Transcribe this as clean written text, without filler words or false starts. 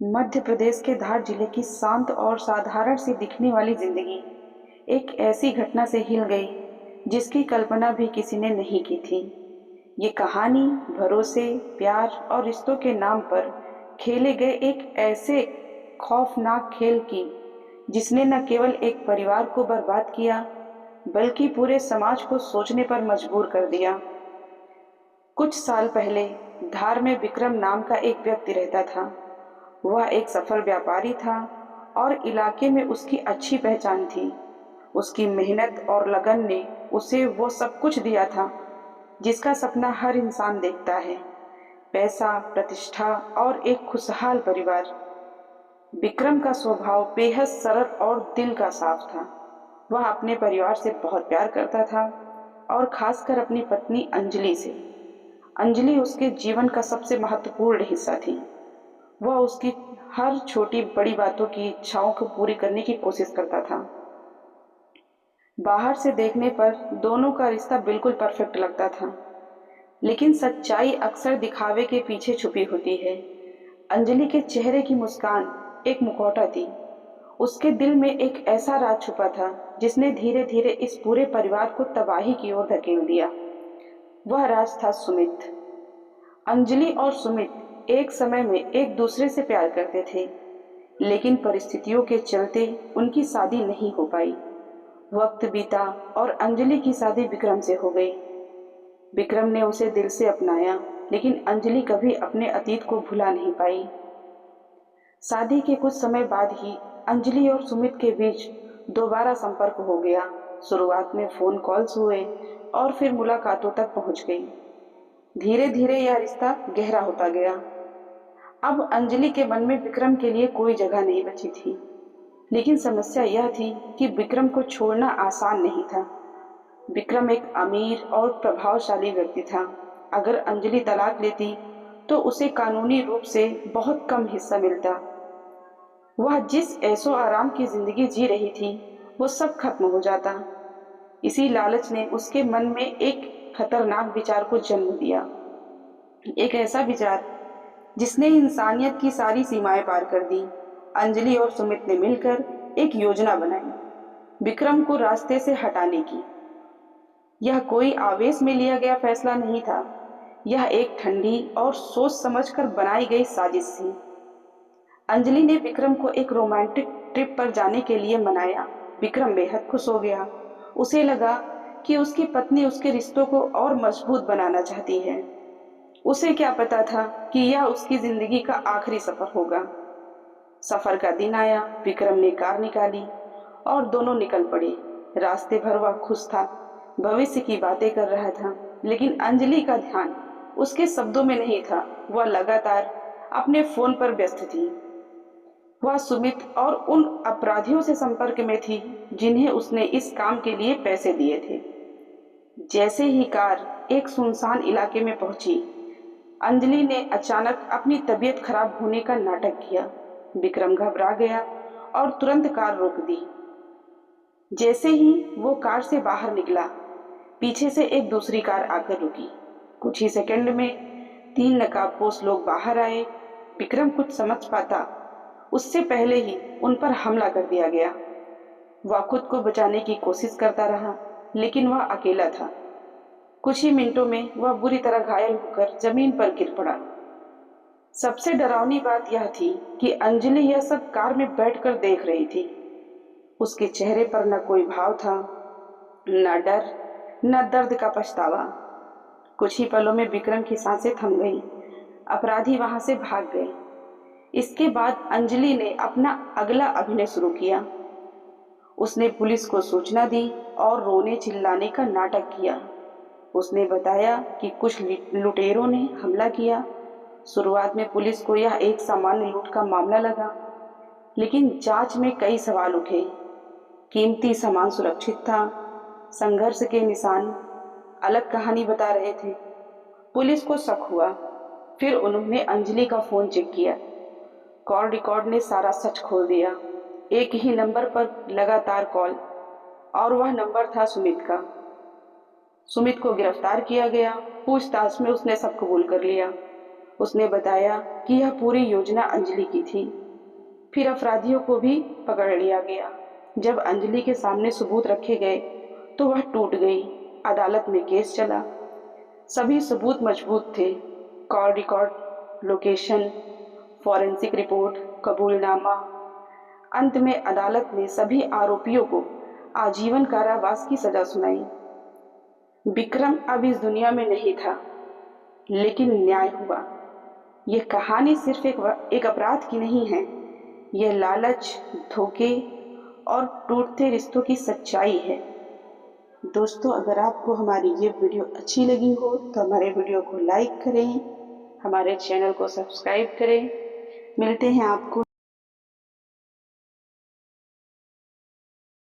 मध्य प्रदेश के धार जिले की शांत और साधारण सी दिखने वाली जिंदगी एक ऐसी घटना से हिल गई जिसकी कल्पना भी किसी ने नहीं की थी। ये कहानी भरोसे, प्यार और रिश्तों के नाम पर खेले गए एक ऐसे खौफनाक खेल की जिसने न केवल एक परिवार को बर्बाद किया बल्कि पूरे समाज को सोचने पर मजबूर कर दिया। कुछ साल पहले धार में विक्रम नाम का एक व्यक्ति रहता था। वह एक सफल व्यापारी था और इलाके में उसकी अच्छी पहचान थी। उसकी मेहनत और लगन ने उसे वो सब कुछ दिया था जिसका सपना हर इंसान देखता है, पैसा, प्रतिष्ठा और एक खुशहाल परिवार। विक्रम का स्वभाव बेहद सरल और दिल का साफ था। वह अपने परिवार से बहुत प्यार करता था और खासकर अपनी पत्नी अंजलि से। अंजलि उसके जीवन का सबसे महत्वपूर्ण हिस्सा थी। वह उसकी हर छोटी बड़ी बातों की इच्छाओं को पूरी करने की कोशिश करता था। बाहर से देखने पर दोनों का रिश्ता बिल्कुल परफेक्ट लगता था, लेकिन सच्चाई अक्सर दिखावे के पीछे छुपी होती है। अंजलि के चेहरे की मुस्कान एक मुखौटा थी। उसके दिल में एक ऐसा राज छुपा था जिसने धीरे धीरे इस पूरे परिवार को तबाही की ओर धकेल दिया। वह राज था सुमित। अंजलि और सुमित एक समय में एक दूसरे से प्यार करते थे, लेकिन परिस्थितियों के चलते उनकी शादी नहीं हो पाई। वक्त बीता और अंजलि की शादी विक्रम से हो गई। विक्रम ने उसे दिल से अपनाया, लेकिन अंजलि कभी अपने अतीत को भुला नहीं पाई। शादी के कुछ समय बाद ही अंजलि और सुमित के बीच दोबारा संपर्क हो गया। शुरुआत में फोन कॉल्स हुए और फिर मुलाकातों तक पहुंच गई। धीरे धीरे यह रिश्ता गहरा होता गया। अब अंजलि के मन में विक्रम के लिए कोई जगह नहीं बची थी, लेकिन समस्या यह थी कि विक्रम को छोड़ना आसान नहीं था। विक्रम एक अमीर और प्रभावशाली व्यक्ति था। अगर अंजलि तलाक लेती तो उसे कानूनी रूप से बहुत कम हिस्सा मिलता। वह जिस ऐशो आराम की जिंदगी जी रही थी वो सब खत्म हो जाता। इसी लालच ने उसके मन में एक खतरनाक विचार को जन्म दिया। एक ऐसा विचार जिसने इंसानियत की सारी सीमाएं पार कर दी। अंजलि और सुमित ने मिलकर एक योजना बनाई विक्रम को रास्ते से हटाने की। यह कोई आवेश में लिया गया फैसला नहीं था। यह एक ठंडी और सोच समझकर बनाई गई साजिश थी। अंजलि ने विक्रम को एक रोमांटिक ट्रिप पर जाने के लिए मनाया। विक्रम बेहद खुश हो गया। उसे लगा कि उसकी पत्नी उसके रिश्तों को और मजबूत बनाना चाहती है। उसे क्या पता था कि यह उसकी जिंदगी का आखिरी सफर होगा। सफर का दिन आया। विक्रम ने कार निकाली और दोनों निकल पड़े। रास्ते भर वह खुश था, भविष्य की बातें कर रहा था, लेकिन अंजलि का ध्यान उसके शब्दों में नहीं था। वह लगातार अपने फोन पर व्यस्त थी। वह सुमित और उन अपराधियों से संपर्क में थी जिन्हें उसने इस काम के लिए पैसे दिए थे। जैसे ही कार एक सुनसान इलाके में पहुंची, अंजलि ने अचानक अपनी तबीयत खराब होने का नाटक किया। विक्रम घबरा गया और तुरंत कार रोक दी। जैसे ही वो कार से बाहर निकला, पीछे से एक दूसरी कार आकर रुकी। कुछ ही सेकंड में 3 नकाबपोश लोग बाहर आए। विक्रम कुछ समझ पाता उससे पहले ही उन पर हमला कर दिया गया। वह खुद को बचाने की कोशिश करता रहा, लेकिन वह अकेला था। कुछ ही मिनटों में वह बुरी तरह घायल होकर जमीन पर गिर पड़ा। सबसे डरावनी बात यह थी कि अंजलि यह सब कार में बैठकर देख रही थी। उसके चेहरे पर न कोई भाव था, न डर, न दर्द का पछतावा। कुछ ही पलों में विक्रम की सांसें थम गईं। अपराधी वहां से भाग गए। इसके बाद अंजलि ने अपना अगला अभिनय शुरू किया। उसने पुलिस को सूचना दी और रोने चिल्लाने का नाटक किया। उसने बताया कि कुछ लुटेरों ने हमला किया। शुरुआत में पुलिस को यह एक सामान्य लूट का मामला लगा, लेकिन जांच में कई सवाल उठे। कीमती सामान सुरक्षित था, संघर्ष के निशान अलग कहानी बता रहे थे। पुलिस को शक हुआ। फिर उन्होंने अंजलि का फोन चेक किया। कॉल रिकॉर्ड ने सारा सच खोल दिया। एक ही नंबर पर लगातार कॉल, और वह नंबर था सुमित का। सुमित को गिरफ्तार किया गया। पूछताछ में उसने सब कबूल कर लिया। उसने बताया कि यह पूरी योजना अंजलि की थी। फिर अपराधियों को भी पकड़ लिया गया। जब अंजलि के सामने सबूत रखे गए तो वह टूट गई। अदालत में केस चला। सभी सबूत मजबूत थे। Call record, location, forensic report, कबूलनामा। अंत में अदालत ने सभी आरोपियों को आजीवन कारावास की सजा सुनाई। विक्रम अब इस दुनिया में नहीं था, लेकिन न्याय हुआ। यह कहानी सिर्फ एक अपराध की नहीं है। यह लालच, धोखे और टूटते रिश्तों की सच्चाई है। दोस्तों, अगर आपको हमारी ये वीडियो अच्छी लगी हो तो हमारे वीडियो को लाइक करें, हमारे चैनल को सब्सक्राइब करें। मिलते हैं आपको